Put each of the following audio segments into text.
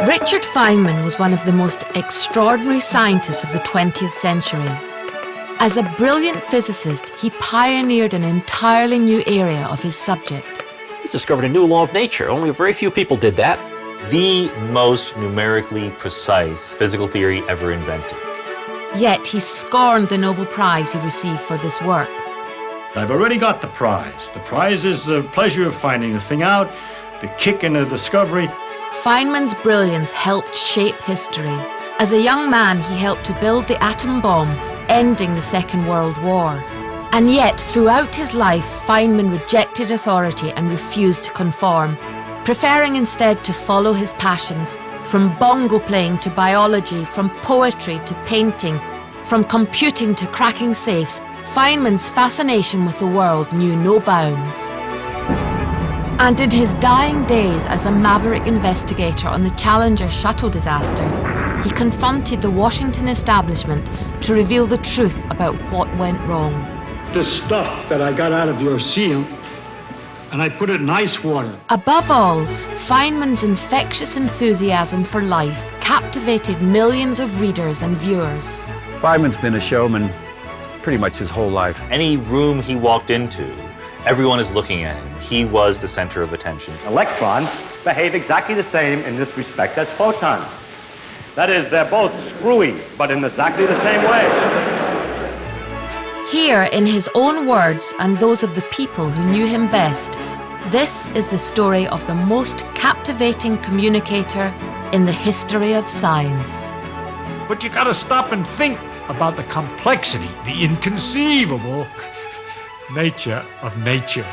Richard Feynman was one of the most extraordinary scientists of the 20th century. As a brilliant physicist, he pioneered an entirely new area of his subject. He's discovered a new law of nature. Only very few people did that. The most numerically precise physical theory ever invented. Yet he scorned the Nobel Prize he received for this work. I've already got the prize. The prize is the pleasure of finding the thing out, the kick in the discovery. Feynman's brilliance helped shape history. As a young man, he helped to build the atom bomb, ending the Second World War. And yet, throughout his life, Feynman rejected authority and refused to conform, preferring instead to follow his passions, from bongo playing to biology, from poetry to painting, from computing to cracking safes. Feynman's fascination with the world knew no bounds. And in his dying days as a maverick investigator on the Challenger shuttle disaster, he confronted the Washington establishment to reveal the truth about what went wrong. The stuff that I got out of your seal, and I put it in ice water. Above all, Feynman's infectious enthusiasm for life captivated millions of readers and viewers. Feynman's been a showman pretty much his whole life. Any room he walked into, everyone is looking at him. He was the center of attention. Electrons behave exactly the same in this respect as photons. That is, they're both screwy, but in exactly the same way. Here, in his own words and those of the people who knew him best, this is the story of the most captivating communicator in the history of science. But you gotta stop and think about the complexity, the inconceivable nature of nature.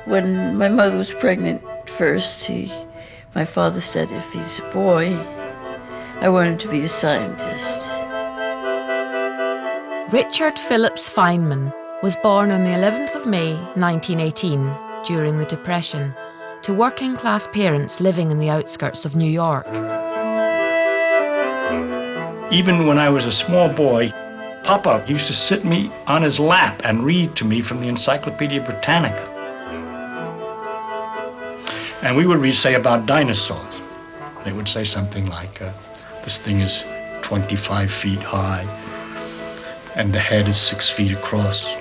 When my mother was pregnant first, my father said if he's a boy, I want him to be a scientist. Richard Phillips Feynman was born on the 11th of May 1918 during the Depression to working-class parents living in the outskirts of New York. Even when I was a small boy, Papa used to sit me on his lap and read to me from the Encyclopedia Britannica. And we would read, say, about dinosaurs. They would say something like, this thing is 25 feet high, and the head is 6 feet across.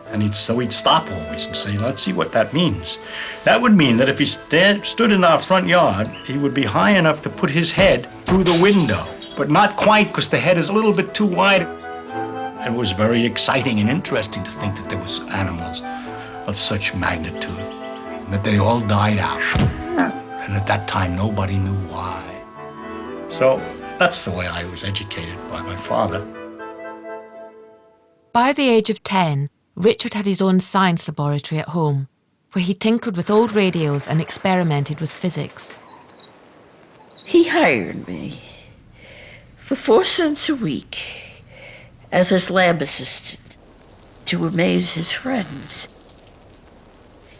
And he'd stop always and say, let's see what that means. That would mean that if he stood in our front yard, he would be high enough to put his head through the window, but not quite, because the head is a little bit too wide. And it was very exciting and interesting to think that there was animals of such magnitude, and that they all died out. And at that time, nobody knew why. So that's the way I was educated by my father. By the age of 10, Richard had his own science laboratory at home, where he tinkered with old radios and experimented with physics. He hired me for 4 cents a week as his lab assistant to amaze his friends.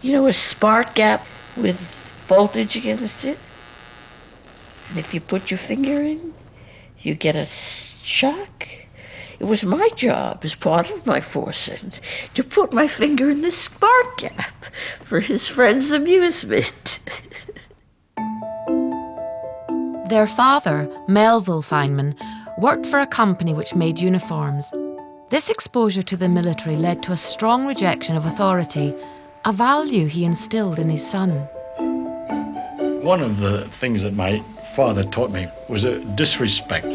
You know, a spark gap with voltage against it? And if you put your finger in, you get a shock. It was my job, as part of my 4 cents, to put my finger in the spark gap for his friends' amusement. Their father, Melville Feynman, worked for a company which made uniforms. This exposure to the military led to a strong rejection of authority, a value he instilled in his son. One of the things that my father taught me was a disrespect.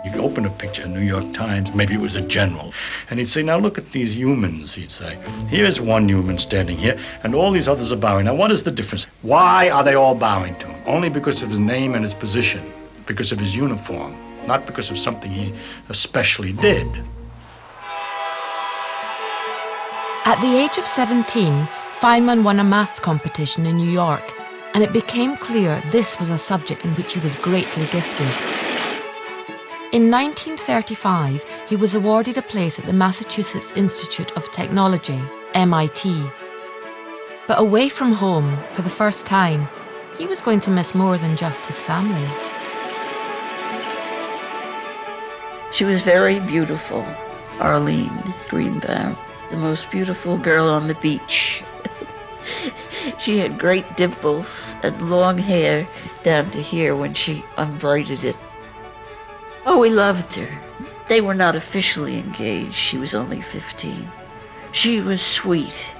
You'd open a picture in the New York Times, maybe it was a general, and he'd say, now look at these humans, he'd say. Here's one human standing here, and all these others are bowing. Now what is the difference? Why are they all bowing to him? Only because of his name and his position, because of his uniform, not because of something he especially did. At the age of 17, Feynman won a maths competition in New York, and it became clear this was a subject in which he was greatly gifted. In 1935, he was awarded a place at the Massachusetts Institute of Technology, MIT. But away from home, for the first time, he was going to miss more than just his family. She was very beautiful, Arlene Greenbaum, the most beautiful girl on the beach. She had great dimples and long hair down to here when she unbraided it. Oh, we loved her. They were not officially engaged. She was only 15. She was sweet.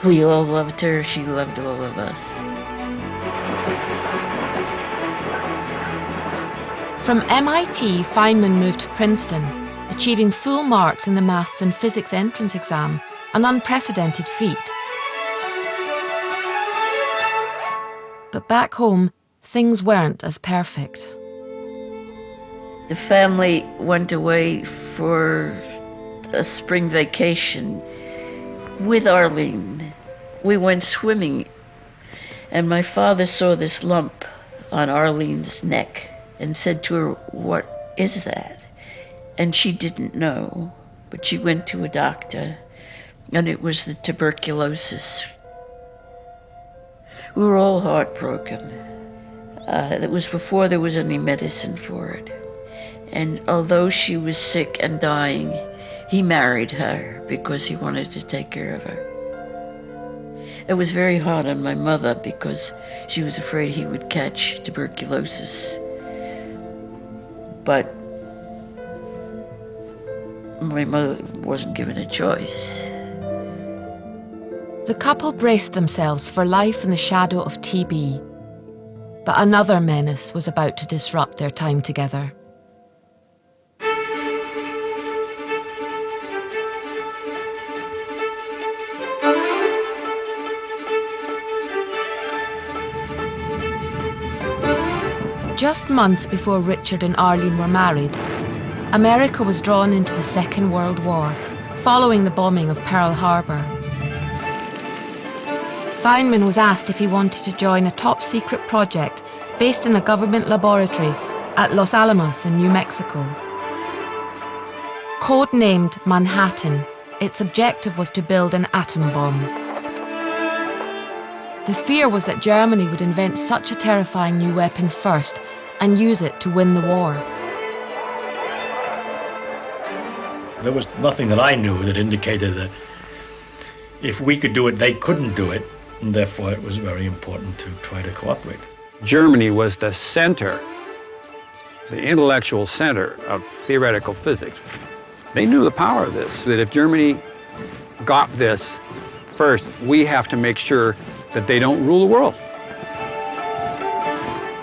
We all loved her. She loved all of us. From MIT, Feynman moved to Princeton, achieving full marks in the maths and physics entrance exam, an unprecedented feat. But back home, things weren't as perfect. The family went away for a spring vacation with Arlene. We went swimming, and my father saw this lump on Arlene's neck and said to her, "What is that?" And she didn't know, but she went to a doctor, and it was the tuberculosis. We were all heartbroken. It was before there was any medicine for it. And although she was sick and dying, he married her because he wanted to take care of her. It was very hard on my mother because she was afraid he would catch tuberculosis. But my mother wasn't given a choice. The couple braced themselves for life in the shadow of TB. But another menace was about to disrupt their time together. Just months before Richard and Arlene were married, America was drawn into the Second World War, following the bombing of Pearl Harbor. Feynman was asked if he wanted to join a top-secret project based in a government laboratory at Los Alamos in New Mexico. Code-named Manhattan, its objective was to build an atom bomb. The fear was that Germany would invent such a terrifying new weapon first and use it to win the war. There was nothing that I knew that indicated that if we could do it, they couldn't do it, and therefore it was very important to try to cooperate. Germany was the center, the intellectual center of theoretical physics. They knew the power of this, that if Germany got this first, we have to make sure that they don't rule the world.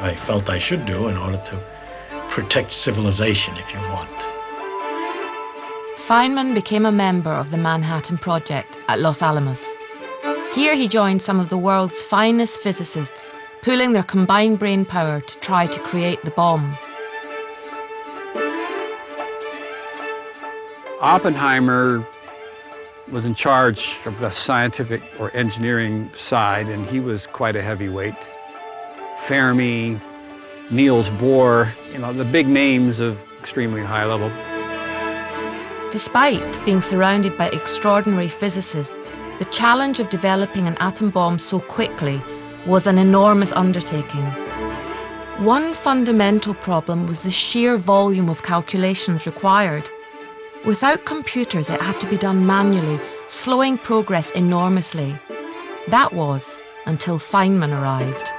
I felt I should do in order to protect civilization, if you want. Feynman became a member of the Manhattan Project at Los Alamos. Here he joined some of the world's finest physicists, pooling their combined brain power to try to create the bomb. Oppenheimer was in charge of the scientific or engineering side, and he was quite a heavyweight. Fermi, Niels Bohr, the big names of extremely high level. Despite being surrounded by extraordinary physicists, the challenge of developing an atom bomb so quickly was an enormous undertaking. One fundamental problem was the sheer volume of calculations required. Without computers, it had to be done manually, slowing progress enormously. That was until Feynman arrived.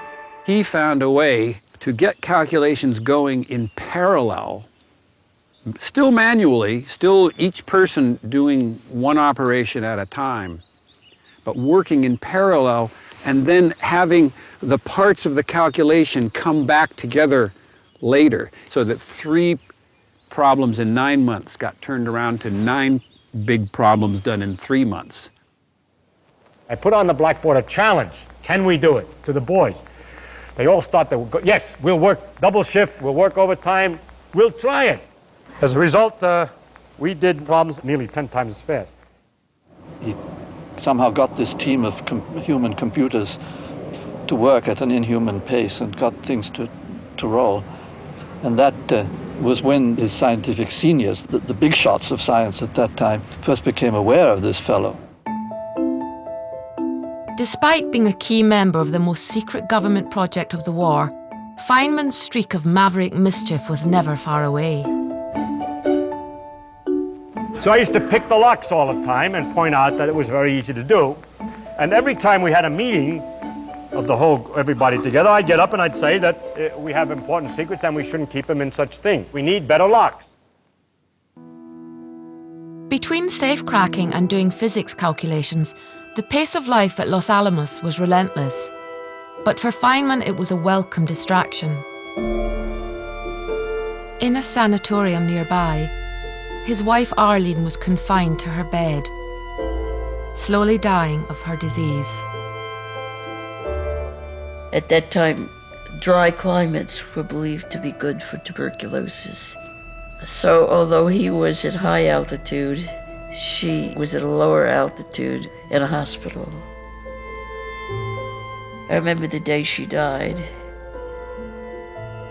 He found a way to get calculations going in parallel, still manually, still each person doing one operation at a time, but working in parallel and then having the parts of the calculation come back together later, so that 3 problems in 9 months got turned around to 9 big problems done in 3 months. I put on the blackboard a challenge. Can we do it? To the boys. They all start to go, yes, we'll work double shift, we'll work overtime, we'll try it. As a result, we did problems nearly 10 times as fast. He somehow got this team of human computers to work at an inhuman pace and got things to roll. And that was when his scientific seniors, the big shots of science at that time, first became aware of this fellow. Despite being a key member of the most secret government project of the war, Feynman's streak of maverick mischief was never far away. So I used to pick the locks all the time and point out that it was very easy to do. And every time we had a meeting of everybody together, I'd get up and I'd say that we have important secrets and we shouldn't keep them in such things. We need better locks. Between safe cracking and doing physics calculations, the pace of life at Los Alamos was relentless. But for Feynman, it was a welcome distraction. In a sanatorium nearby, his wife Arlene was confined to her bed, slowly dying of her disease. At that time, dry climates were believed to be good for tuberculosis. So although he was at high altitude, she was at a lower altitude in a hospital. I remember the day she died.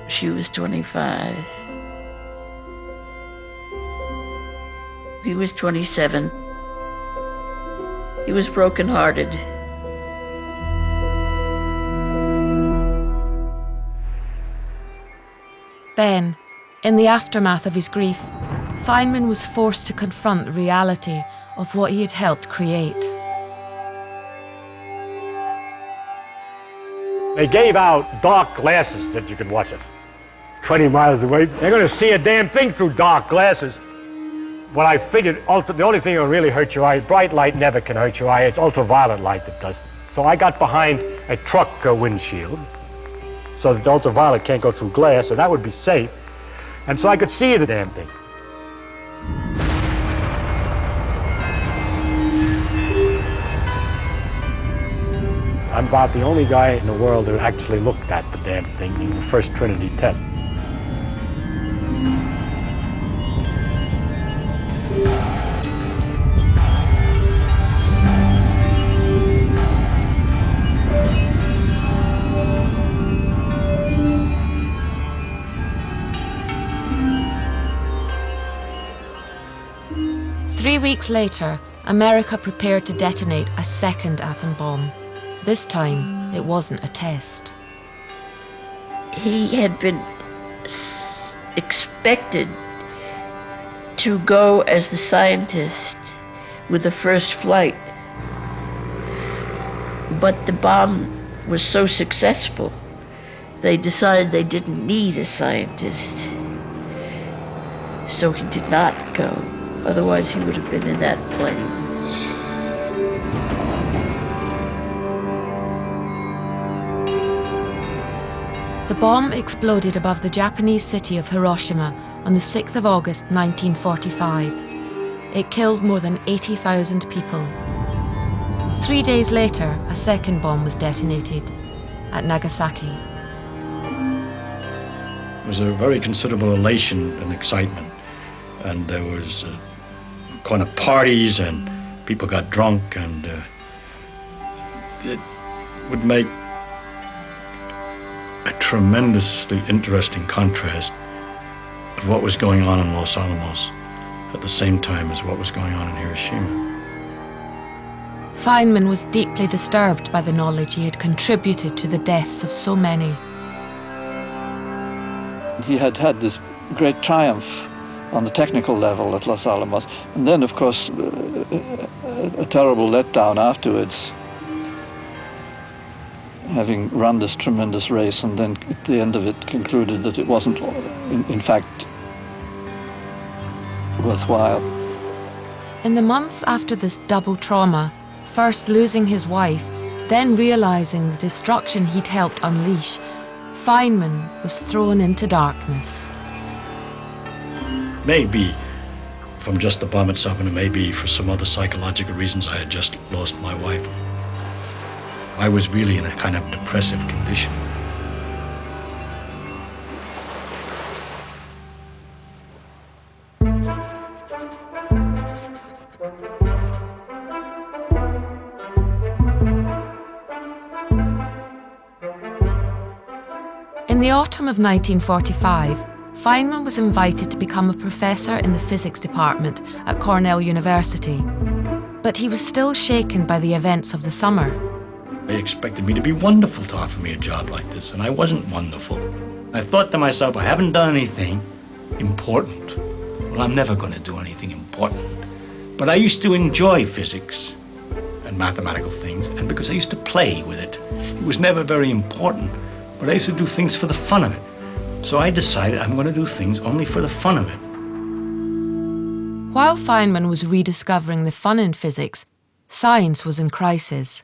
She was 25. He was 27. He was brokenhearted. Then, in the aftermath of his grief, Feynman was forced to confront the reality of what he had helped create. They gave out dark glasses that you could watch us 20 miles away. They're going to see a damn thing through dark glasses. What I figured, the only thing that will really hurt your eye, bright light never can hurt your eye, it's ultraviolet light that does. So I got behind a truck windshield so that the ultraviolet can't go through glass, so that would be safe. And so I could see the damn thing. I'm about the only guy in the world who actually looked at the damn thing in the first Trinity test. Three weeks later, America prepared to detonate a second atom bomb. This time, it wasn't a test. He had been expected to go as the scientist with the first flight. But the bomb was so successful, they decided they didn't need a scientist. So he did not go. Otherwise, he would have been in that plane. The bomb exploded above the Japanese city of Hiroshima on the 6th of August 1945. It killed more than 80,000 people. 3 days later, a second bomb was detonated at Nagasaki. It was a very considerable elation and excitement, and there was kind of parties and people got drunk, and it would make a tremendously interesting contrast of what was going on in Los Alamos at the same time as what was going on in Hiroshima. Feynman was deeply disturbed by the knowledge he had contributed to the deaths of so many. He had had this great triumph on the technical level at Los Alamos, and then, of course, a terrible letdown afterwards, having run this tremendous race, and then at the end of it concluded that it wasn't, in fact, worthwhile. In the months after this double trauma, first losing his wife, then realizing the destruction he'd helped unleash, Feynman was thrown into darkness. Maybe from just the bomb itself, and maybe for some other psychological reasons, I had just lost my wife. I was really in a kind of depressive condition. In the autumn of 1945, Feynman was invited to become a professor in the physics department at Cornell University. But he was still shaken by the events of the summer. They expected me to be wonderful to offer me a job like this, and I wasn't wonderful. I thought to myself, I haven't done anything important. Well, I'm never going to do anything important. But I used to enjoy physics and mathematical things, and because I used to play with it. It was never very important, but I used to do things for the fun of it. So I decided I'm going to do things only for the fun of it. While Feynman was rediscovering the fun in physics, science was in crisis.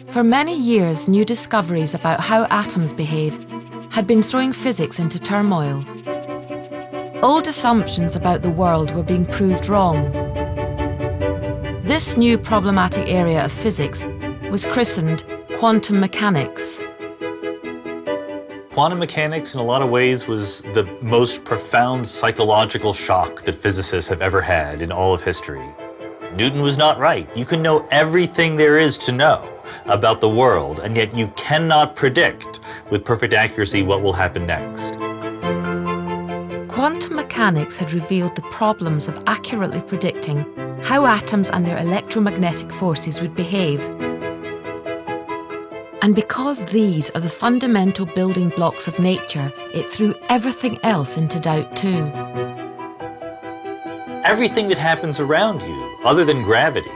For many years, new discoveries about how atoms behave had been throwing physics into turmoil. Old assumptions about the world were being proved wrong. This new problematic area of physics was christened quantum mechanics. Quantum mechanics, in a lot of ways, was the most profound psychological shock that physicists have ever had in all of history. Newton was not right. You can know everything there is to know about the world, and yet you cannot predict with perfect accuracy what will happen next. Quantum mechanics had revealed the problems of accurately predicting how atoms and their electromagnetic forces would behave. And because these are the fundamental building blocks of nature, it threw everything else into doubt too. Everything that happens around you, other than gravity,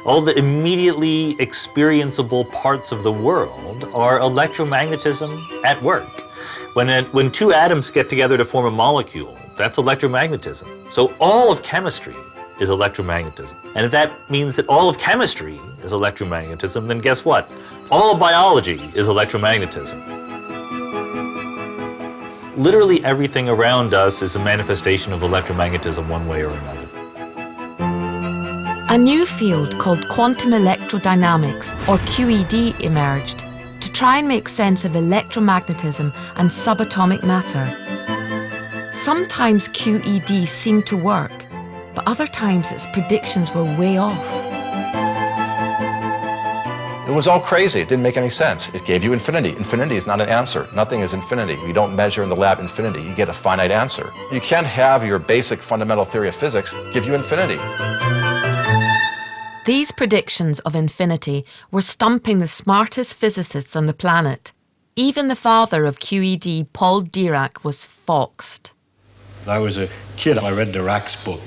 all the immediately experienceable parts of the world are electromagnetism at work. When two atoms get together to form a molecule, that's electromagnetism. So all of chemistry is electromagnetism. And if that means that all of chemistry is electromagnetism, then guess what? All of biology is electromagnetism. Literally everything around us is a manifestation of electromagnetism one way or another. A new field called quantum electrodynamics, or QED, emerged to try and make sense of electromagnetism and subatomic matter. Sometimes QED seemed to work, but other times its predictions were way off. It was all crazy. It didn't make any sense. It gave you infinity. Infinity is not an answer. Nothing is infinity. You don't measure in the lab infinity. You get a finite answer. You can't have your basic fundamental theory of physics give you infinity. These predictions of infinity were stumping the smartest physicists on the planet. Even the father of QED, Paul Dirac, was foxed. When I was a kid, I read Dirac's book,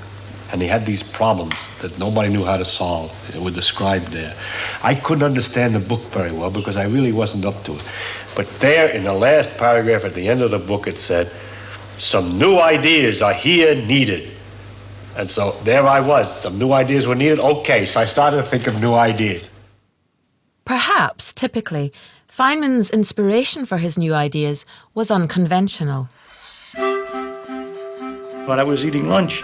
and he had these problems that nobody knew how to solve. It was described there. I couldn't understand the book very well because I really wasn't up to it. But there, in the last paragraph at the end of the book, it said, "Some new ideas are here needed." And so there I was. Some new ideas were needed. Okay, so I started to think of new ideas. Perhaps, typically, Feynman's inspiration for his new ideas was unconventional. When I was eating lunch,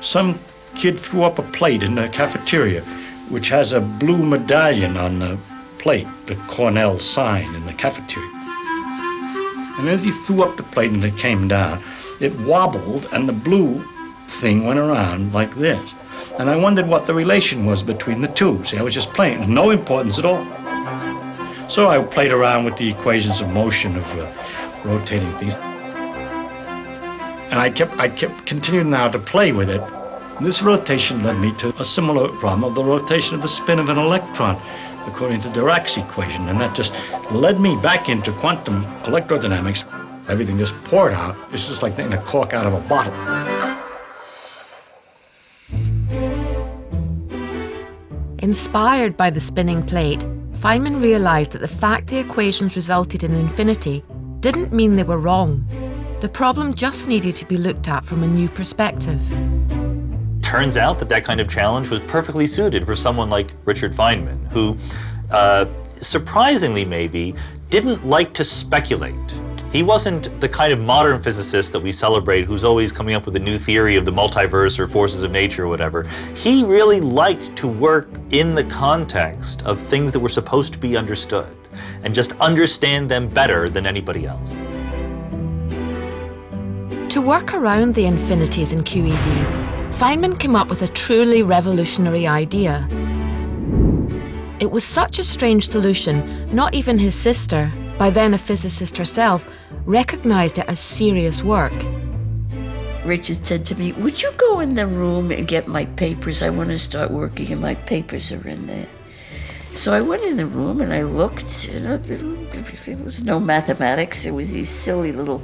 some kid threw up a plate in the cafeteria, which has a blue medallion on the plate, the Cornell sign in the cafeteria. And as he threw up the plate and it came down, it wobbled and the blue thing went around like this. And I wondered what the relation was between the two. See, I was just playing, no importance at all. So I played around with the equations of motion of rotating things. And I kept continuing now to play with it. This rotation led me to a similar problem of the rotation of the spin of an electron, according to Dirac's equation. And that just led me back into quantum electrodynamics. Everything just poured out. It's just like taking a cork out of a bottle. Inspired by the spinning plate, Feynman realised that the fact the equations resulted in infinity didn't mean they were wrong. The problem just needed to be looked at from a new perspective. Turns out that kind of challenge was perfectly suited for someone like Richard Feynman, who, surprisingly maybe, didn't like to speculate. He wasn't the kind of modern physicist that we celebrate who's always coming up with a new theory of the multiverse or forces of nature or whatever. He really liked to work in the context of things that were supposed to be understood and just understand them better than anybody else. To work around the infinities in QED, Feynman came up with a truly revolutionary idea. It was such a strange solution, not even his sister, by then a physicist herself, recognised it as serious work. Richard said to me, "Would you go in the room and get my papers? I want to start working and my papers are in there." So I went in the room and I looked, there was no mathematics, there was these silly little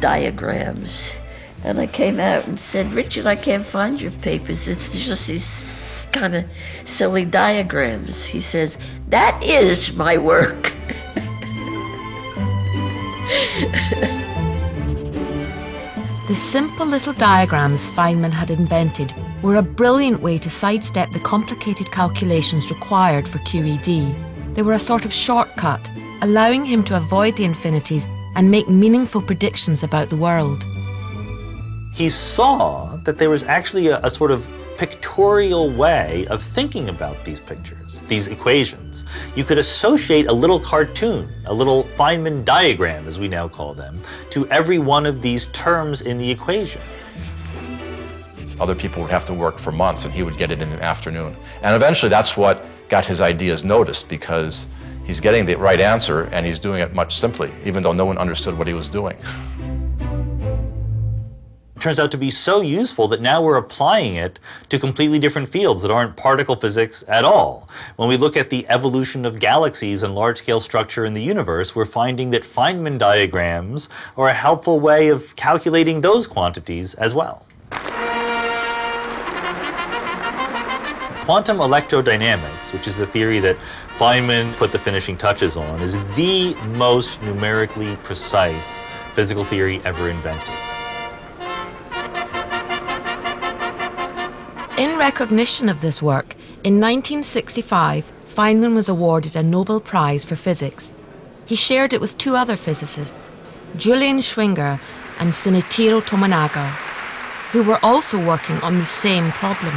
diagrams. And I came out and said, Richard, I can't find your papers. It's just these kind of silly diagrams. He says, that is my work. The simple little diagrams Feynman had invented were a brilliant way to sidestep the complicated calculations required for QED. They were a sort of shortcut, allowing him to avoid the infinities and make meaningful predictions about the world. He saw that there was actually a sort of pictorial way of thinking about these pictures, these equations. You could associate a little cartoon, a little Feynman diagram, as we now call them, to every one of these terms in the equation. Other people would have to work for months, and he would get it in an afternoon. And eventually that's what got his ideas noticed, because he's getting the right answer and he's doing it much simply, even though no one understood what he was doing. It turns out to be so useful that now we're applying it to completely different fields that aren't particle physics at all. When we look at the evolution of galaxies and large-scale structure in the universe, we're finding that Feynman diagrams are a helpful way of calculating those quantities as well. Quantum electrodynamics, which is the theory that Feynman put the finishing touches on, is the most numerically precise physical theory ever invented. In recognition of this work, in 1965, Feynman was awarded a Nobel Prize for Physics. He shared it with two other physicists, Julian Schwinger and Shinichiro Tominaga, who were also working on the same problem.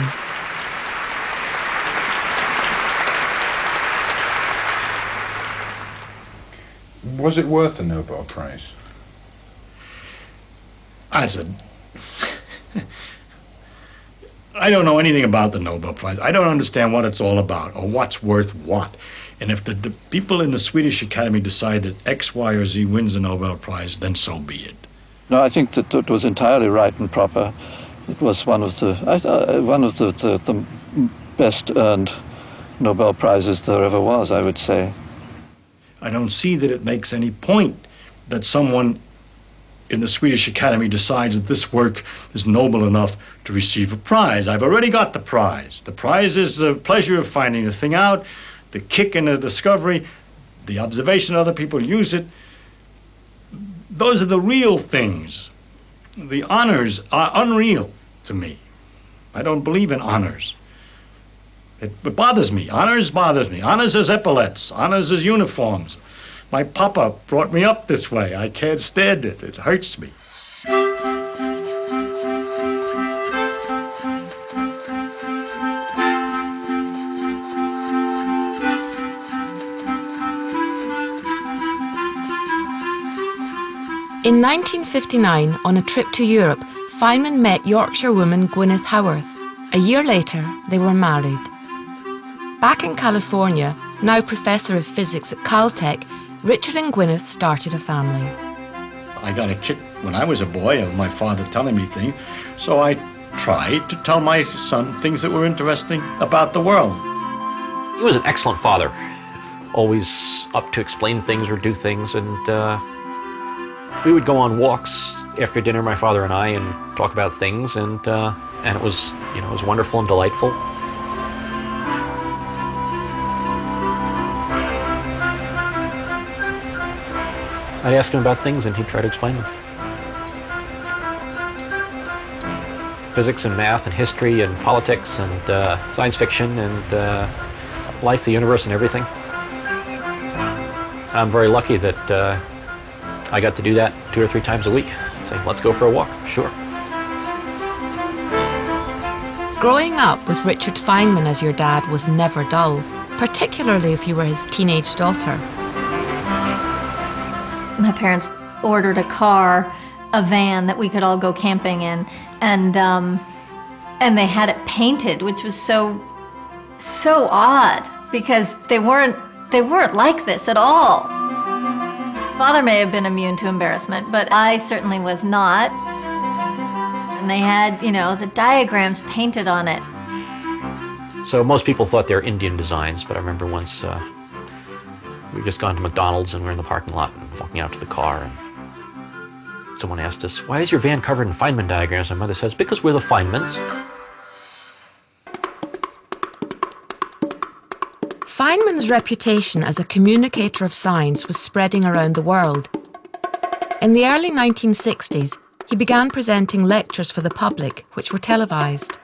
Was it worth a Nobel Prize? I don't know anything about the Nobel Prize. I don't understand what it's all about or what's worth what. And if the people in the Swedish Academy decide that X, Y, or Z wins the Nobel Prize, then so be it. No, I think that it was entirely right and proper. It was one of the best earned Nobel Prizes there ever was, I would say. I don't see that it makes any point that someone in the Swedish Academy decides that this work is noble enough to receive a prize. I've already got the prize. The prize is the pleasure of finding the thing out, the kick in the discovery, the observation other people use it. Those are the real things. The honors are unreal to me. I don't believe in honors. It bothers me. Honors bothers me. Honors as epaulets. Honors as uniforms. My papa brought me up this way. I can't stand it. It hurts me. In 1959, on a trip to Europe, Feynman met Yorkshire woman Gwyneth Howarth. A year later, they were married. Back in California, now professor of physics at Caltech, Richard and Gwyneth started a family. I got a kick when I was a boy of my father telling me things, so I tried to tell my son things that were interesting about the world. He was an excellent father, always up to explain things or do things, and we would go on walks after dinner, my father and I, and talk about things, and it was, it was wonderful and delightful. I'd ask him about things and he'd try to explain them. Physics and math and history and politics and science fiction and life, the universe and everything. I'm very lucky that I got to do that 2 or 3 times a week. Say, let's go for a walk, sure. Growing up with Richard Feynman as your dad was never dull, particularly if you were his teenage daughter. My parents ordered a car, a van that we could all go camping in, and they had it painted, which was so odd because they weren't like this at all. Father may have been immune to embarrassment, but I certainly was not. And they had, the diagrams painted on it. So most people thought they were Indian designs, but I remember once we'd just gone to McDonald's and we're in the parking lot and walking out to the car, and someone asked us, "Why is your van covered in Feynman diagrams?" My mother says, "Because we're the Feynmans." Feynman's reputation as a communicator of science was spreading around the world. In the early 1960s, he began presenting lectures for the public, which were televised.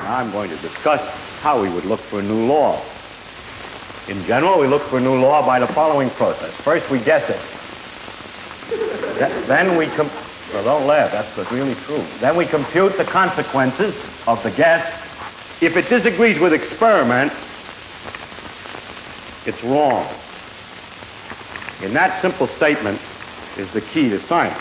I'm going to discuss how we would look for a new law. In general, we look for a new law by the following process. First, we guess it. Then we well, don't laugh, that's really true. Then we compute the consequences of the guess. If it disagrees with experiment, it's wrong. And that simple statement is the key to science.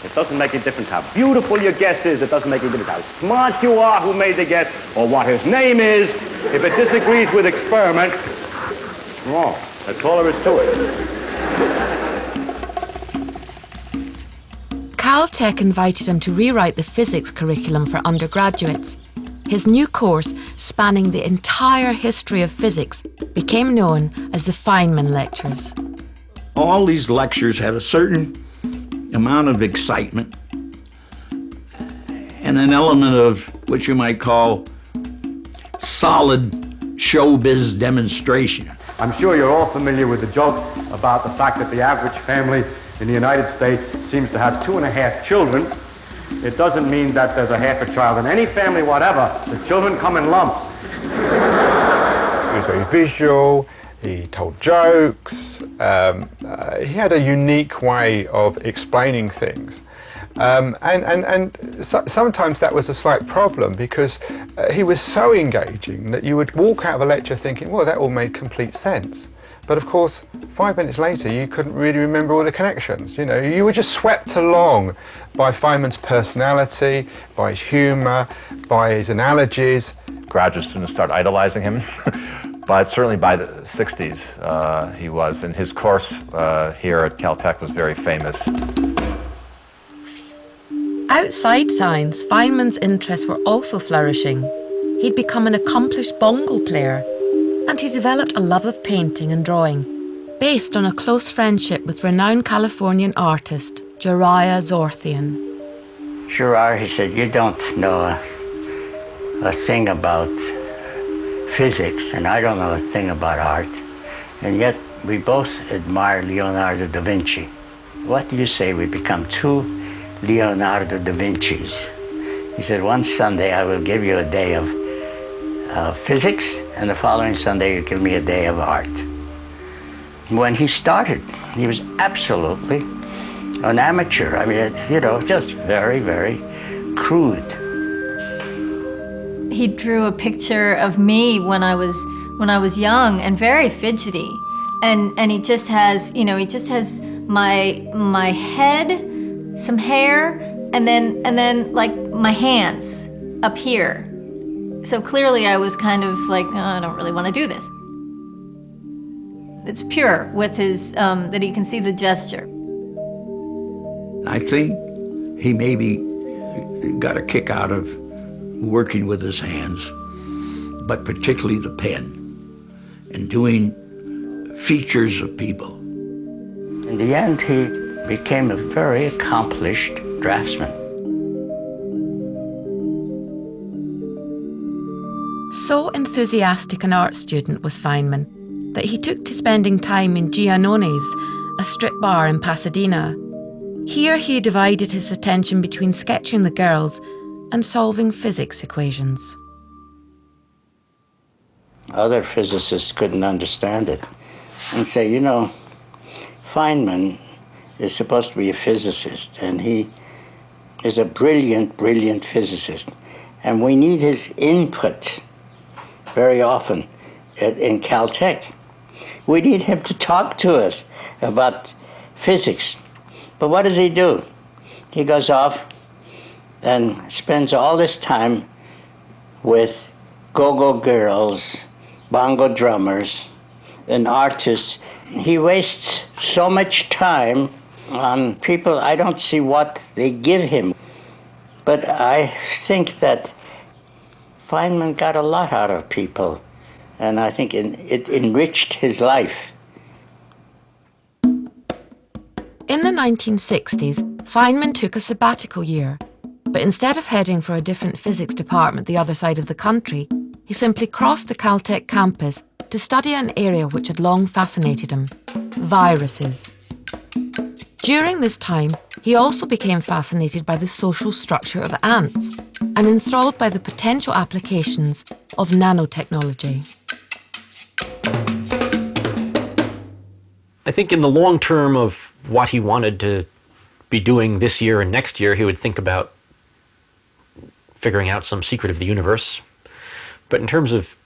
It doesn't make a difference how beautiful your guess is. It doesn't make a difference how smart you are who made the guess or what his name is. If it disagrees with experiment, it's wrong. That's all there is to it. Caltech invited him to rewrite the physics curriculum for undergraduates. His new course, spanning the entire history of physics, became known as the Feynman Lectures. All these lectures had a certain amount of excitement and an element of what you might call solid showbiz demonstration. I'm sure you're all familiar with the joke about the fact that the average family in the United States seems to have 2.5 children. It doesn't mean that there's a half a child in any family whatever. The children come in lumps. He was very visual, he told jokes, he had a unique way of explaining things. Sometimes that was a slight problem because he was so engaging that you would walk out of a lecture thinking, well, that all made complete sense. But of course, 5 minutes later, you couldn't really remember all the connections. You know, you were just swept along by Feynman's personality, by his humor, by his analogies. Graduate students started idolizing him. But certainly by the 60s, he was, and his course here at Caltech was very famous. Outside science, Feynman's interests were also flourishing. He'd become an accomplished bongo player, and he developed a love of painting and drawing, based on a close friendship with renowned Californian artist, Jariah Zorthian. Gerard, he said, you don't know a thing about physics, and I don't know a thing about art, and yet we both admire Leonardo da Vinci. What do you say we become two Leonardo da Vincis? He said, one Sunday I will give you a day of physics, and the following Sunday you give me a day of art. When he started, he was absolutely an amateur. I mean, you know, just very, very crude. He drew a picture of me when I was young and very fidgety, and he just has, you know, he just has my head, some hair, and then like my hands up here. So clearly I was kind of like, oh, I don't really want to do this. It's pure with his, that he can see the gesture. I think he maybe got a kick out of working with his hands, but particularly the pen, and doing features of people. In the end, he became a very accomplished draftsman. So enthusiastic an art student was Feynman that he took to spending time in Giannoni's, a strip bar in Pasadena. Here he divided his attention between sketching the girls and solving physics equations. Other physicists couldn't understand it and say, you know, Feynman is supposed to be a physicist, and he is a brilliant, brilliant physicist, and we need his input very often in Caltech. We need him to talk to us about physics. But what does he do? He goes off and spends all this time with go-go girls, bongo drummers, and artists. He wastes so much time on people. I don't see what they give him. But I think that Feynman got a lot out of people, and I think it enriched his life. In the 1960s, Feynman took a sabbatical year, but instead of heading for a different physics department the other side of the country, he simply crossed the Caltech campus to study an area which had long fascinated him: viruses. During this time, he also became fascinated by the social structure of ants and enthralled by the potential applications of nanotechnology. I think in the long term of what he wanted to be doing this year and next year, he would think about figuring out some secret of the universe. But in terms of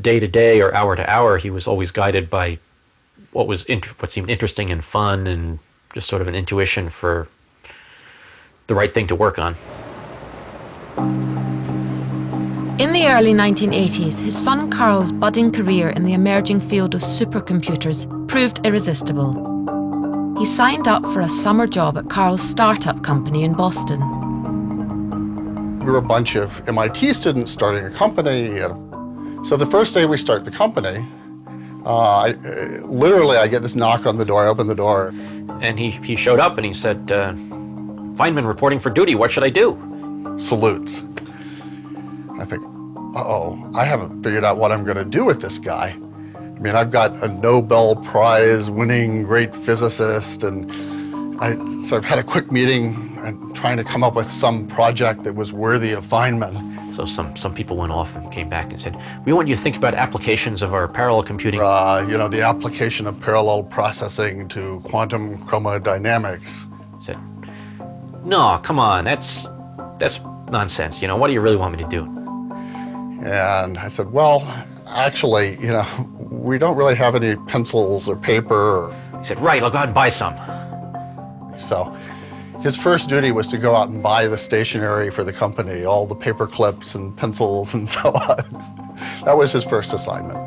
day to day or hour to hour, he was always guided by what seemed interesting and fun, and just sort of an intuition for the right thing to work on. In the early 1980s, his son Carl's budding career in the emerging field of supercomputers proved irresistible. He signed up for a summer job at Carl's startup company in Boston. We were a bunch of MIT students starting a company. So the first day we start the company, I get this knock on the door. I open the door. And he showed up and he said, Feynman reporting for duty, what should I do? Salutes. I think, uh-oh, I haven't figured out what I'm going to do with this guy. I mean, I've got a Nobel Prize winning great physicist, and I sort of had a quick meeting and trying to come up with some project that was worthy of Feynman. So some people went off and came back and said, we want you to think about applications of our parallel computing. The application of parallel processing to quantum chromodynamics. I said, no, come on, that's nonsense. What do you really want me to do? And I said, well, actually, we don't really have any pencils or paper. He said, right, I'll go out and buy some. So his first duty was to go out and buy the stationery for the company, all the paper clips and pencils and so on. That was his first assignment.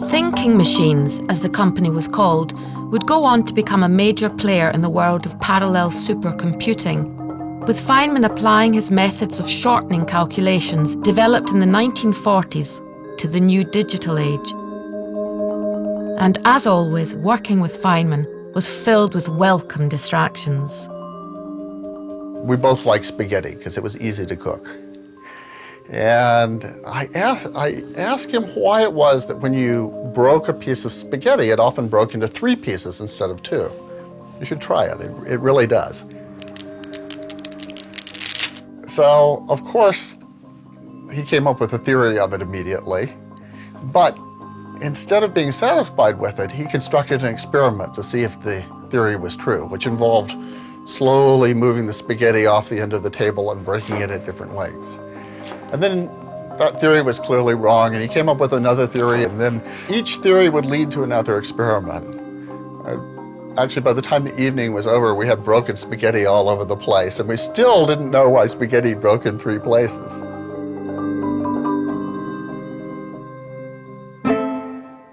Thinking Machines, as the company was called, would go on to become a major player in the world of parallel supercomputing, with Feynman applying his methods of shortening calculations developed in the 1940s to the new digital age. And as always, working with Feynman was filled with welcome distractions. We both liked spaghetti because it was easy to cook. And I asked him why it was that when you broke a piece of spaghetti, it often broke into 3 pieces instead of 2. You should try it. It really does. So, of course, he came up with a theory of it immediately. But instead of being satisfied with it, he constructed an experiment to see if the theory was true, which involved slowly moving the spaghetti off the end of the table and breaking it at different lengths. And then that theory was clearly wrong, and he came up with another theory, and then each theory would lead to another experiment. Actually, by the time the evening was over, we had broken spaghetti all over the place, and we still didn't know why spaghetti broke in 3 places.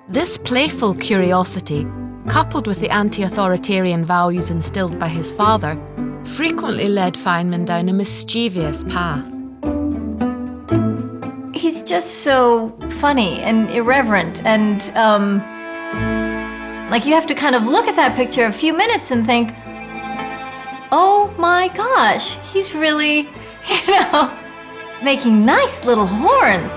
This playful curiosity, coupled with the anti-authoritarian values instilled by his father, frequently led Feynman down a mischievous path. He's just so funny and irreverent, and you have to kind of look at that picture a few minutes and think, oh my gosh, he's really, making nice little horns.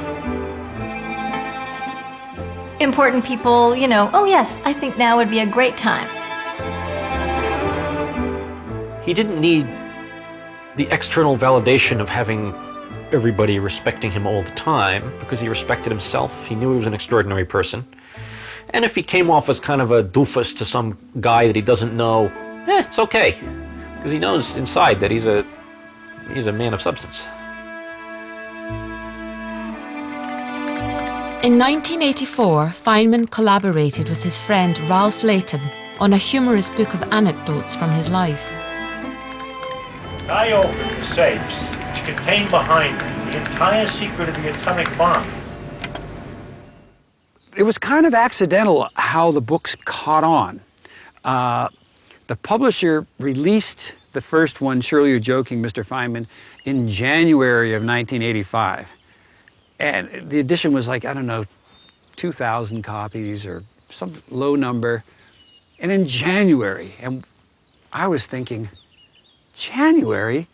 Important people, oh yes, I think now would be a great time. He didn't need the external validation of having everybody respecting him all the time, because he respected himself. He knew he was an extraordinary person. And if he came off as kind of a doofus to some guy that he doesn't know, it's okay, because he knows inside that he's a man of substance. In 1984, Feynman collaborated with his friend Ralph Layton on a humorous book of anecdotes from his life. I opened the safes contained behind the entire secret of the atomic bomb. It was kind of accidental how the books caught on. The publisher released the first one, Surely You're Joking, Mr. Feynman, in January of 1985. And the edition was like, I don't know, 2,000 copies or some low number. And in January, and I was thinking, January?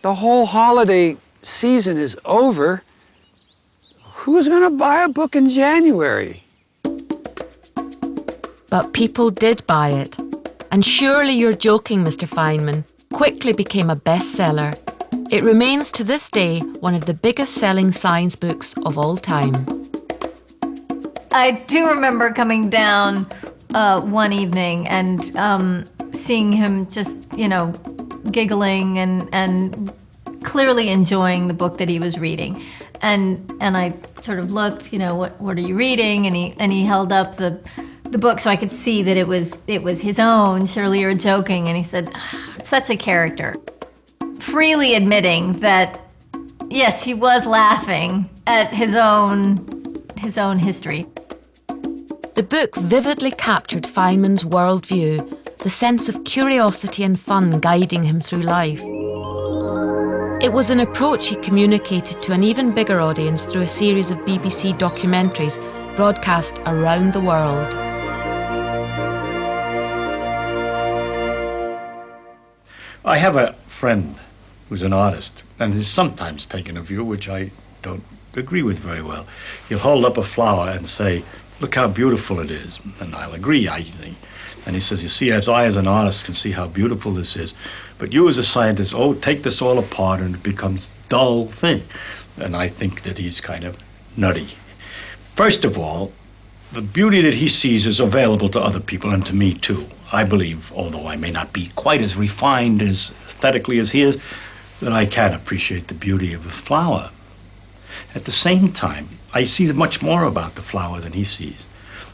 The whole holiday season is over. Who's gonna buy a book in January? But people did buy it. And Surely You're Joking, Mr. Feynman quickly became a bestseller. It remains to this day one of the biggest selling science books of all time. I do remember coming down one evening and seeing him just, giggling and clearly enjoying the book that he was reading. And I sort of looked, what are you reading? And he held up the book so I could see that it was his own, Surely You're Joking. And he said, such a character. Freely admitting that, yes, he was laughing at his own history. The book vividly captured Feynman's worldview, the sense of curiosity and fun guiding him through life. It was an approach he communicated to an even bigger audience through a series of BBC documentaries broadcast around the world. I have a friend who's an artist and has sometimes taken a view which I don't agree with very well. He'll hold up a flower and say, look how beautiful it is. And I'll agree. And he says, you see, as I as an artist can see how beautiful this is, but you as a scientist, take this all apart and it becomes a dull thing. And I think that he's kind of nutty. First of all, the beauty that he sees is available to other people and to me too. I believe, although I may not be quite as refined as aesthetically as he is, that I can appreciate the beauty of a flower. At the same time, I see much more about the flower than he sees.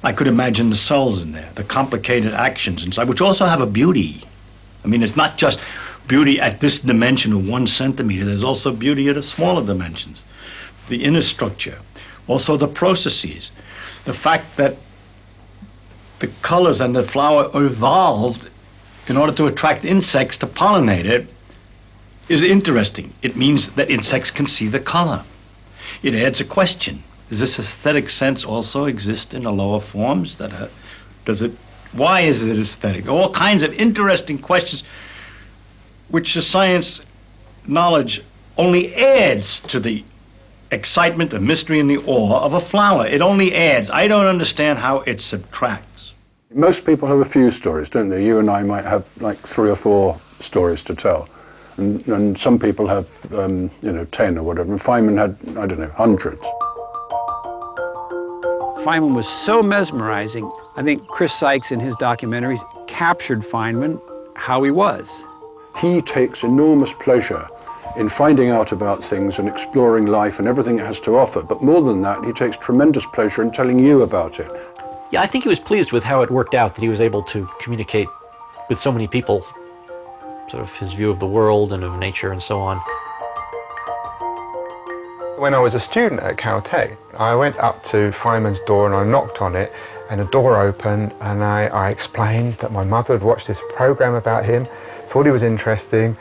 I could imagine the cells in there, the complicated actions inside, which also have a beauty. I mean, it's not just beauty at this dimension of 1 centimeter, there's also beauty at a smaller dimensions. The inner structure, also the processes, the fact that the colors and the flower evolved in order to attract insects to pollinate it is interesting. It means that insects can see the color. It adds a question. Does this aesthetic sense also exist in the lower forms? Why is it aesthetic? All kinds of interesting questions which the science knowledge only adds to the excitement, the mystery, and the awe of a flower. It only adds. I don't understand how it subtracts. Most people have a few stories, don't they? You and I might have like 3 or 4 stories to tell. And some people have, 10 or whatever. And Feynman had, I don't know, hundreds. Feynman was so mesmerizing. I think Chris Sykes in his documentaries captured Feynman how he was. He takes enormous pleasure in finding out about things and exploring life and everything it has to offer. But more than that, he takes tremendous pleasure in telling you about it. Yeah, I think he was pleased with how it worked out, that he was able to communicate with so many people, sort of his view of the world and of nature and so on. When I was a student at Caltech, I went up to Feynman's door and I knocked on it, and the door opened, and I explained that my mother had watched this program about him, thought he was interesting.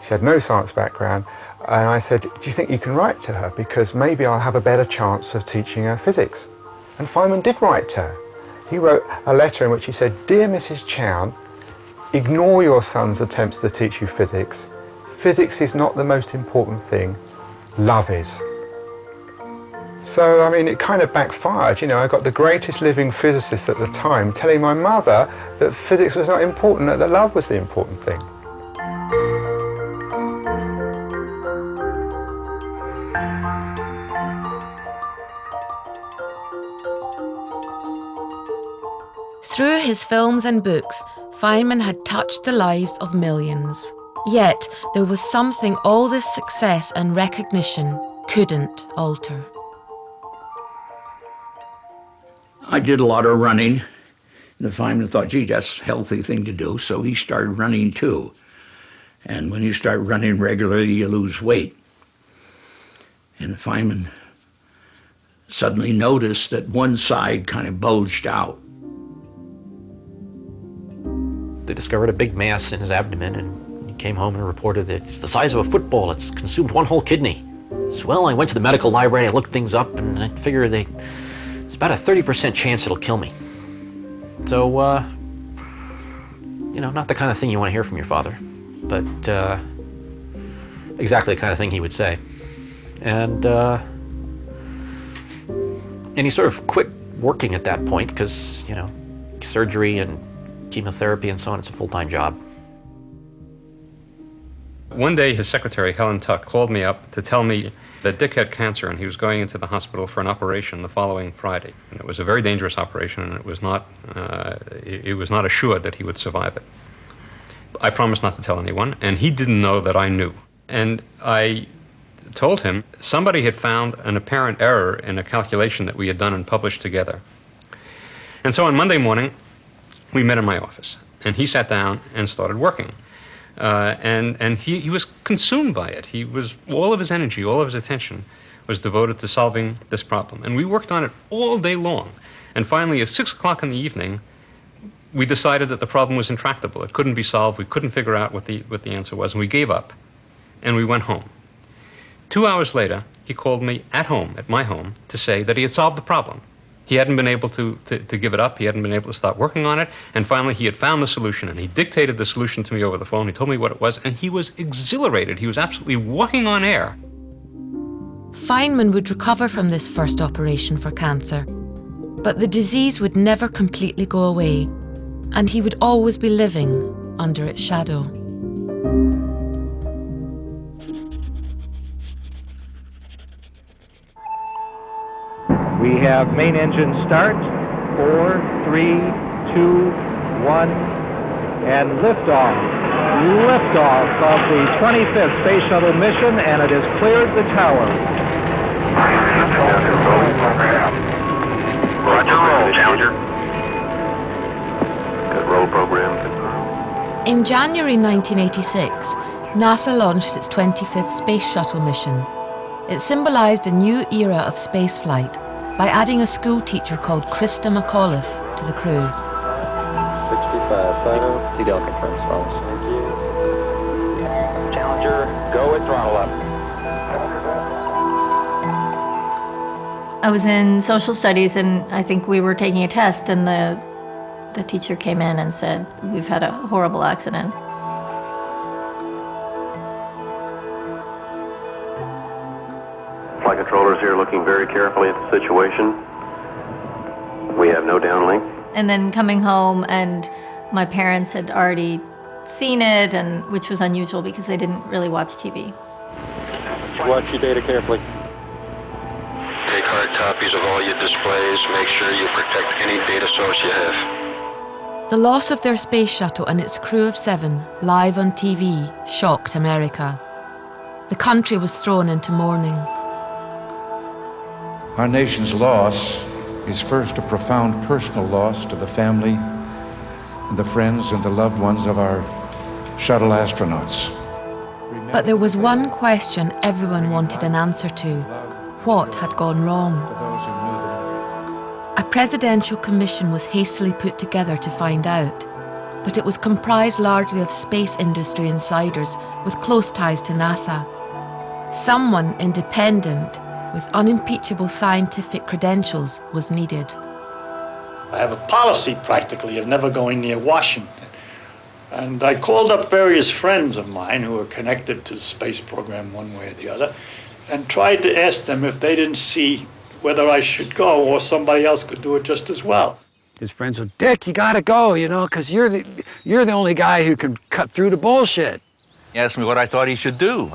She had no science background, and I said, do you think you can write to her? Because maybe I'll have a better chance of teaching her physics. And Feynman did write to her. He wrote a letter in which he said, Dear Mrs. Chown, ignore your son's attempts to teach you physics. Physics is not the most important thing. Love is. So, I mean, it kind of backfired. I got the greatest living physicist at the time telling my mother that physics was not important, that love was the important thing. Through his films and books, Feynman had touched the lives of millions. Yet, there was something all this success and recognition couldn't alter. I did a lot of running. And Feynman thought, gee, that's a healthy thing to do, so he started running too. And when you start running regularly, you lose weight. And Feynman suddenly noticed that one side kind of bulged out. They discovered a big mass in his abdomen, and he came home and reported that it's the size of a football. It's consumed one whole kidney. So, well, I went to the medical library, I looked things up, and I figured there's about a 30% chance it'll kill me. So, not the kind of thing you want to hear from your father, but exactly the kind of thing he would say. And he sort of quit working at that point because, surgery and chemotherapy and so on, it's a full-time job. One day, his secretary, Helen Tuck, called me up to tell me that Dick had cancer and he was going into the hospital for an operation the following Friday. And it was a very dangerous operation, and it was not assured that he would survive it. I promised not to tell anyone, and he didn't know that I knew. And I told him somebody had found an apparent error in a calculation that we had done and published together. And so on Monday morning, we met in my office, and he sat down and started working. And he was consumed by it. All of his energy, all of his attention was devoted to solving this problem. And we worked on it all day long. And finally, at 6 o'clock in the evening, we decided that the problem was intractable. It couldn't be solved. We couldn't figure out what the answer was, and we gave up. And we went home. 2 hours later, he called me at my home, to say that he had solved the problem. He hadn't been able to give it up. He hadn't been able to stop working on it. And finally, he had found the solution, and he dictated the solution to me over the phone. He told me what it was, and he was exhilarated. He was absolutely walking on air. Feynman would recover from this first operation for cancer, but the disease would never completely go away, and he would always be living under its shadow. We have main engine start, 4, 3, 2, 1, and liftoff. Liftoff of the 25th Space Shuttle mission, and it has cleared the tower. Roger, roll, Challenger. Good roll program. In January 1986, NASA launched its 25th Space Shuttle mission. It symbolized a new era of spaceflight by adding a school teacher called Krista McAuliffe to the crew. 65, final. CDL confirms, follows. Thank you. Challenger, go at throttle up. I was in social studies, and I think we were taking a test, and the teacher came in and said, "We've had a horrible accident." Flight controllers here looking very carefully at the situation. We have no downlink. And then coming home, and my parents had already seen it, and which was unusual because they didn't really watch TV. Watch your data carefully. Take hard copies of all your displays. Make sure you protect any data source you have. The loss of their space shuttle and its crew of 7 live on TV shocked America. The country was thrown into mourning. Our nation's loss is first a profound personal loss to the family and the friends and the loved ones of our shuttle astronauts. But there was one question everyone wanted an answer to. What had gone wrong? A presidential commission was hastily put together to find out, but it was comprised largely of space industry insiders with close ties to NASA. Someone independent with unimpeachable scientific credentials was needed. I have a policy practically of never going near Washington. And I called up various friends of mine who were connected to the space program one way or the other and tried to ask them if they didn't see whether I should go or somebody else could do it just as well. His friends said, "Dick, you gotta go, because you're the only guy who can cut through the bullshit." He asked me what I thought he should do,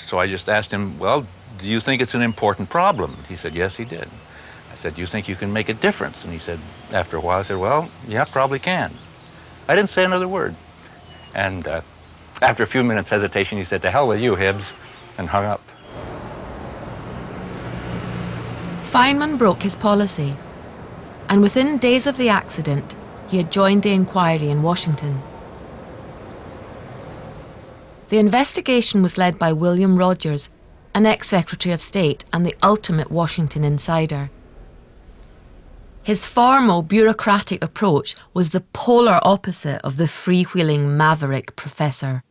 so I just asked him, "Well, do you think it's an important problem?" He said, "Yes, he did." I said, "Do you think you can make a difference?" And he said, after a while, I said, "Well, yeah, probably can." I didn't say another word. And after a few minutes hesitation, he said, "To hell with you, Hibbs," and hung up. Feynman broke his policy, and within days of the accident, he had joined the inquiry in Washington. The investigation was led by William Rogers, an ex-Secretary of State and the ultimate Washington insider. His formal bureaucratic approach was the polar opposite of the freewheeling maverick professor.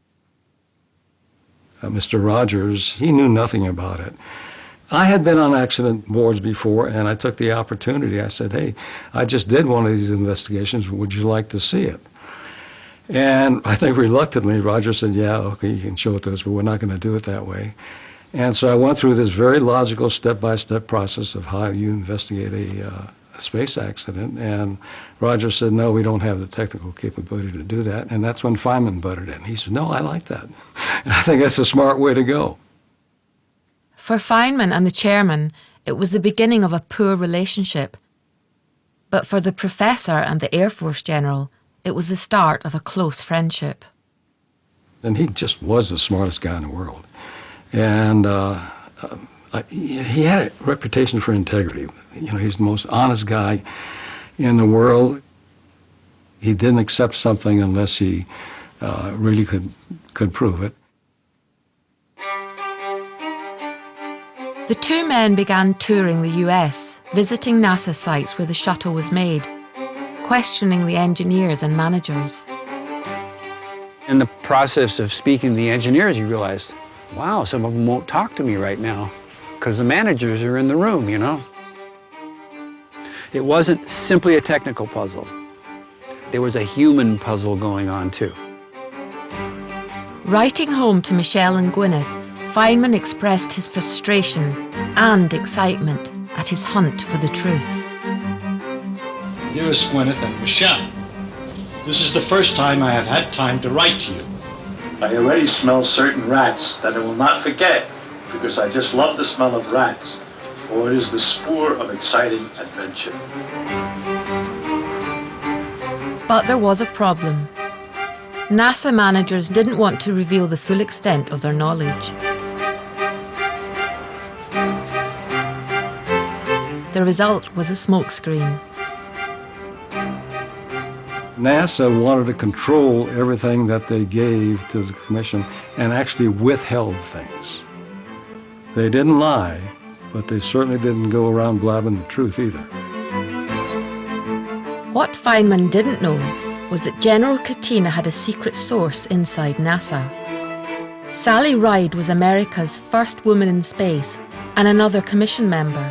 Mr. Rogers, he knew nothing about it. I had been on accident boards before, and I took the opportunity. I said, hey, I just did one of these investigations. Would you like to see it? And I think reluctantly, Rogers said, yeah, okay, you can show it to us, but we're not going to do it that way. And so I went through this very logical step-by-step process of how you investigate a space accident. And Rogers said, no, we don't have the technical capability to do that. And that's when Feynman butted in. He said, no, I like that. I think that's a smart way to go. For Feynman and the chairman, it was the beginning of a poor relationship. But for the professor and the Air Force general, it was the start of a close friendship. And he just was the smartest guy in the world. And he had a reputation for integrity. You know, he's the most honest guy in the world. He didn't accept something unless he really could prove it. The two men began touring the US, visiting NASA sites where the shuttle was made, questioning the engineers and managers. In the process of speaking to the engineers, you realize, wow, some of them won't talk to me right now because the managers are in the room, you know. It wasn't simply a technical puzzle. There was a human puzzle going on, too. Writing home to Michelle and Gwyneth, Feynman expressed his frustration and excitement at his hunt for the truth. Dearest Gwyneth and Michelle, this is the first time I have had time to write to you. I already smell certain rats that I will not forget because I just love the smell of rats, for it is the spore of exciting adventure. But there was a problem. NASA managers didn't want to reveal the full extent of their knowledge. The result was a smokescreen. NASA wanted to control everything that they gave to the commission and actually withheld things. They didn't lie, but they certainly didn't go around blabbing the truth either. What Feynman didn't know was that General Katina had a secret source inside NASA. Sally Ride was America's first woman in space and another commission member.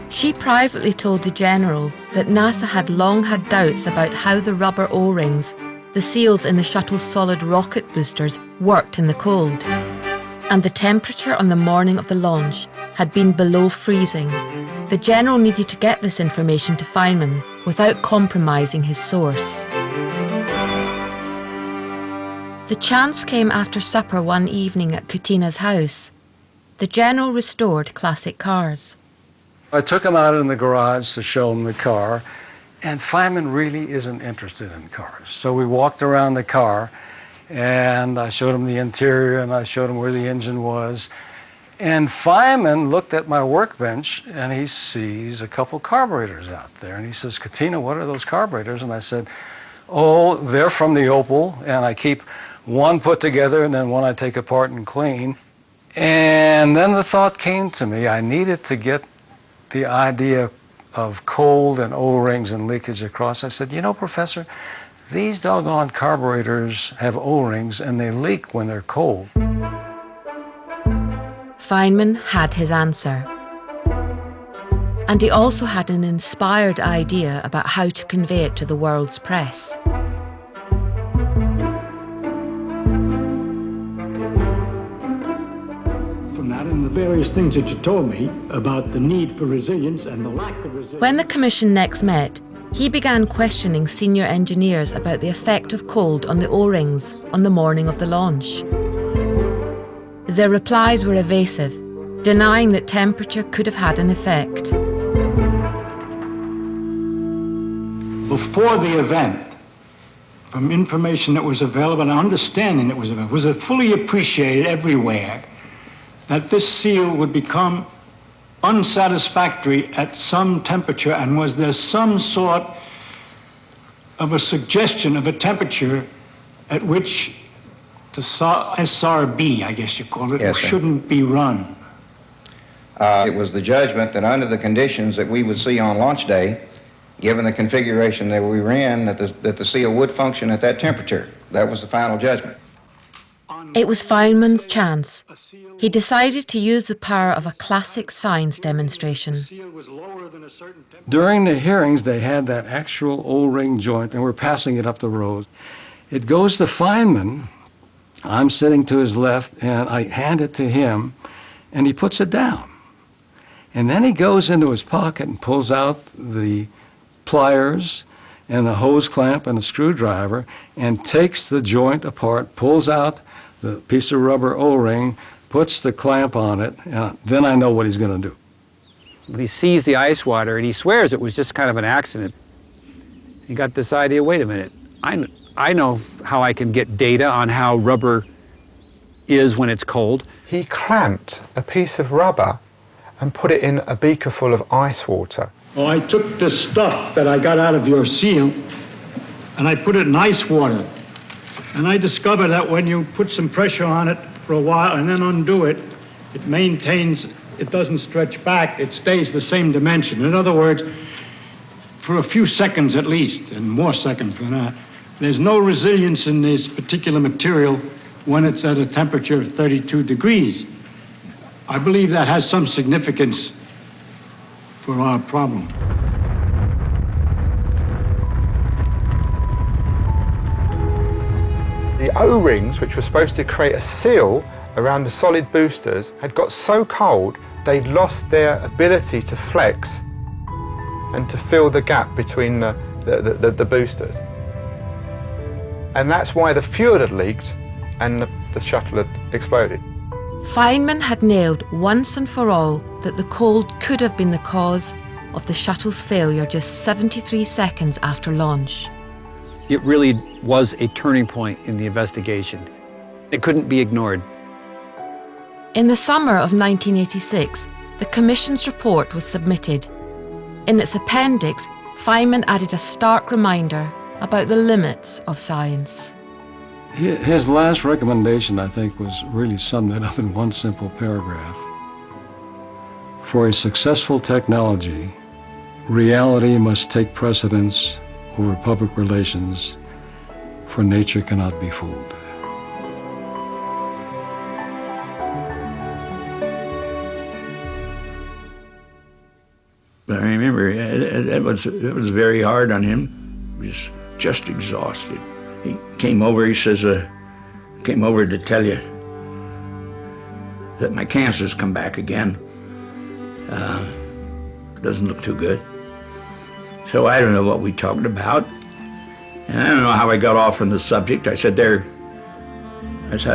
She privately told the general that NASA had long had doubts about how the rubber O-rings, the seals in the shuttle's solid rocket boosters, worked in the cold. And the temperature on the morning of the launch had been below freezing. The general needed to get this information to Feynman without compromising his source. The chance came after supper one evening at Kutina's house. The general restored classic cars. I took him out in the garage to show him the car, and Feynman really isn't interested in cars. So we walked around the car, and I showed him the interior, and I showed him where the engine was. And Feynman looked at my workbench, and he sees a couple carburetors out there. And he says, Katina, what are those carburetors? And I said, oh, they're from the Opel, and I keep one put together, and then one I take apart and clean. And then the thought came to me, I needed to get the idea of cold and O-rings and leakage across. I said, you know, Professor, these doggone carburetors have O-rings and they leak when they're cold. Feynman had his answer. And he also had an inspired idea about how to convey it to the world's press. From that and the various things that you told me about the need for resilience and the lack of resilience. When the commission next met, he began questioning senior engineers about the effect of cold on the O-rings on the morning of the launch. Their replies were evasive, denying that temperature could have had an effect. Before the event, from information that was available and understanding that was available, was it fully appreciated everywhere that this seal would become unsatisfactory at some temperature, and was there some sort of a suggestion of a temperature at which The SRB, I guess you call it, Yes, sir. shouldn't be run. It was the judgment that under the conditions that we would see on launch day, given the configuration that we were in, that the seal would function at that temperature. That was the final judgment. It was Feynman's chance. He decided to use the power of a classic science demonstration. During the hearings, they had that actual O-ring joint, and we're passing it up the road. It goes to Feynman. I'm sitting to his left, and I hand it to him, and he puts it down. And then he goes into his pocket and pulls out the pliers and the hose clamp and a screwdriver and takes the joint apart, pulls out the piece of rubber O-ring, puts the clamp on it, and then I know what he's going to do. He sees the ice water, and he swears it was just kind of an accident. He got this idea, wait a minute, I know how I can get data on how rubber is when it's cold. He clamped a piece of rubber and put it in a beaker full of ice water. Well, I took the stuff that I got out of your seal and I put it in ice water. And I discovered that when you put some pressure on it for a while and then undo it, it maintains, it doesn't stretch back, it stays the same dimension. In other words, for a few seconds at least, and more seconds than that, there's no resilience in this particular material when it's at a temperature of 32 degrees. I believe that has some significance for our problem. The O-rings, which were supposed to create a seal around the solid boosters, had got so cold they'd lost their ability to flex and to fill the gap between the boosters. And that's why the fuel had leaked and the shuttle had exploded. Feynman had nailed once and for all that the cold could have been the cause of the shuttle's failure just 73 seconds after launch. It really was a turning point in the investigation. It couldn't be ignored. In the summer of 1986, the Commission's report was submitted. In its appendix, Feynman added a stark reminder about the limits of science. His last recommendation, I think, was really summed it up in one simple paragraph. For a successful technology, reality must take precedence over public relations, for nature cannot be fooled. I remember it was very hard on him. He was just exhausted. He came over, he says, came over to tell you that my cancer's come back again. Doesn't look too good. So I don't know what we talked about. And I don't know how I got off on the subject. I said, I've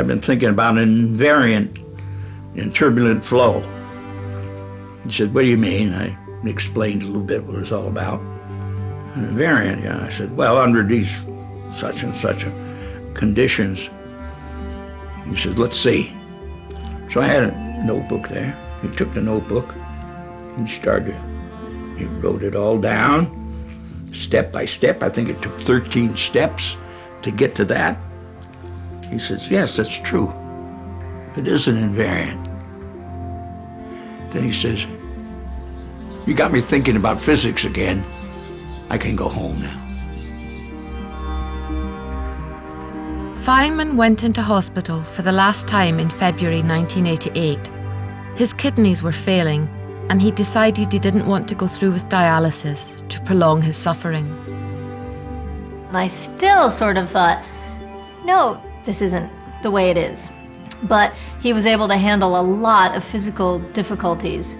been thinking about an invariant in turbulent flow. He said, what do you mean? I explained a little bit what it was all about. An invariant, yeah. I said, well, under these such and such conditions. He says, let's see. So I had a notebook there. He took the notebook and he wrote it all down, step by step. I think it took 13 steps to get to that. He says, yes, that's true. It is an invariant. Then he says, you got me thinking about physics again. I can go home now. Feynman went into hospital for the last time in February 1988. His kidneys were failing, and he decided he didn't want to go through with dialysis to prolong his suffering. And I still sort of thought, no, this isn't the way it is. But he was able to handle a lot of physical difficulties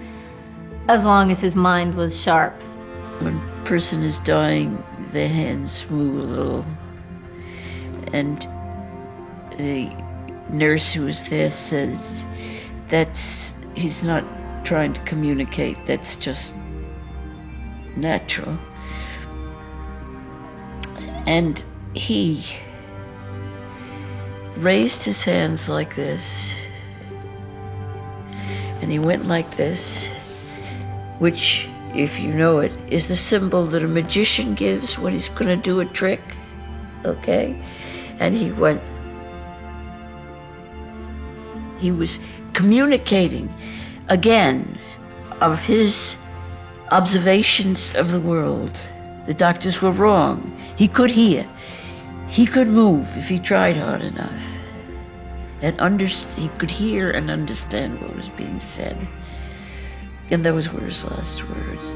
as long as his mind was sharp. When a person is dying, their hands move a little. And the nurse who was there says he's not trying to communicate, that's just natural. And he raised his hands like this, and he went like this, which, if you know it, is the symbol that a magician gives when he's going to do a trick, okay? And he went He was communicating, again, of his observations of the world. The doctors were wrong. He could hear. He could move if he tried hard enough. And he could hear and understand what was being said. And those were his last words.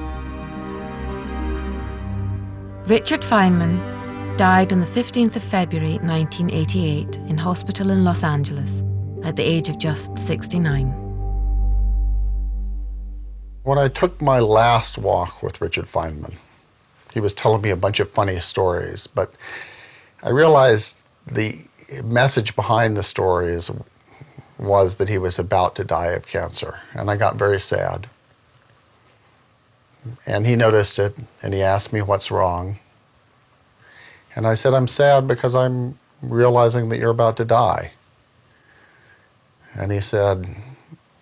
Richard Feynman died on the 15th of February 1988 in hospital in Los Angeles at the age of just 69. When I took my last walk with Richard Feynman, he was telling me a bunch of funny stories, but I realized the message behind the stories was that he was about to die of cancer, and I got very sad. And he noticed it, and he asked me what's wrong. And I said, I'm sad because I'm realizing that you're about to die. And he said,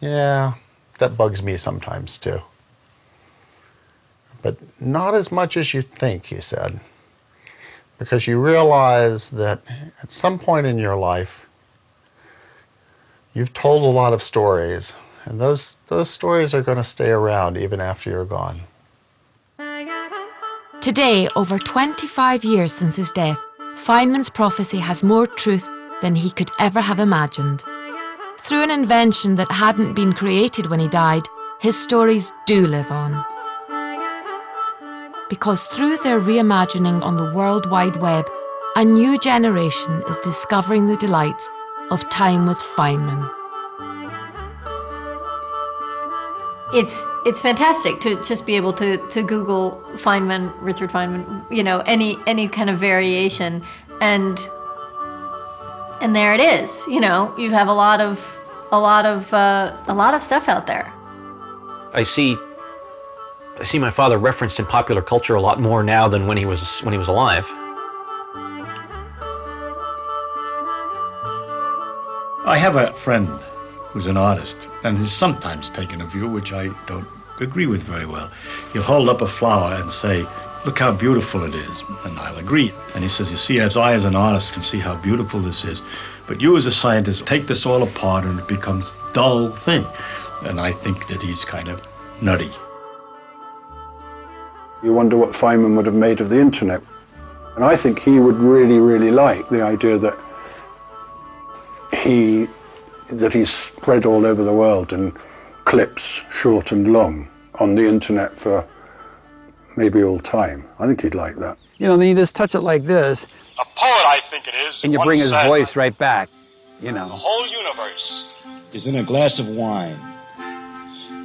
yeah, that bugs me sometimes too. But not as much as you think, he said, because you realize that at some point in your life, you've told a lot of stories, and those stories are going to stay around even after you're gone. Today, over 25 years since his death, Feynman's prophecy has more truth than he could ever have imagined. Through an invention that hadn't been created when he died, his stories do live on. Because through their reimagining on the World Wide Web, a new generation is discovering the delights of time with Feynman. It's fantastic to just be able to Google Feynman, Richard Feynman, you know, any kind of variation, and there it is. You know, you have a lot of stuff out there. I see my father referenced in popular culture a lot more now than when he was alive. I have a friend who's an artist, and has sometimes taken a view which I don't agree with very well. He'll hold up a flower and say, look how beautiful it is, and I'll agree. And he says, you see, as I as an artist can see how beautiful this is, but you as a scientist take this all apart and it becomes a dull thing. And I think that he's kind of nutty. You wonder what Feynman would have made of the internet. And I think he would really, really like the idea that he's spread all over the world in clips, short and long, on the internet for maybe all time. I think he'd like that. You know, then you just touch it like this. A poet, I think it is. And you bring his voice right back, you know. The whole universe is in a glass of wine.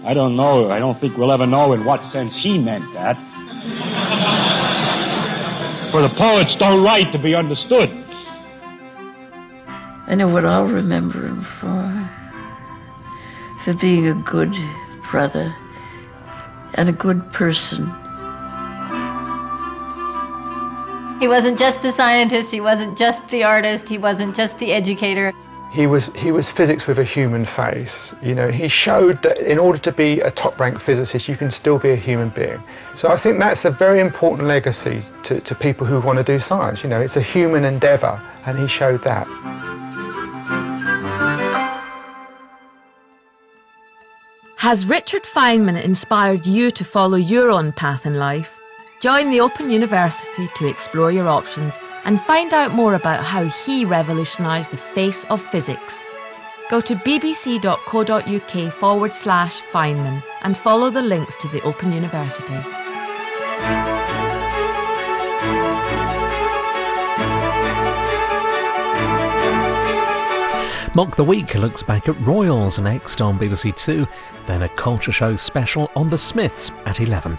I don't know. I don't think we'll ever know in what sense he meant that. For the poets don't write to be understood. I know what I'll remember him for being a good brother and a good person. He wasn't just the scientist, he wasn't just the artist, he wasn't just the educator. He was physics with a human face. You know, he showed that in order to be a top-ranked physicist, you can still be a human being. So I think that's a very important legacy to people who want to do science. You know, it's a human endeavor, and he showed that. Has Richard Feynman inspired you to follow your own path in life? Join the Open University to explore your options and find out more about how he revolutionised the face of physics. Go to bbc.co.uk/Feynman and follow the links to the Open University. Mock the Week looks back at Royals next on BBC Two, then a culture show special on the Smiths at 11.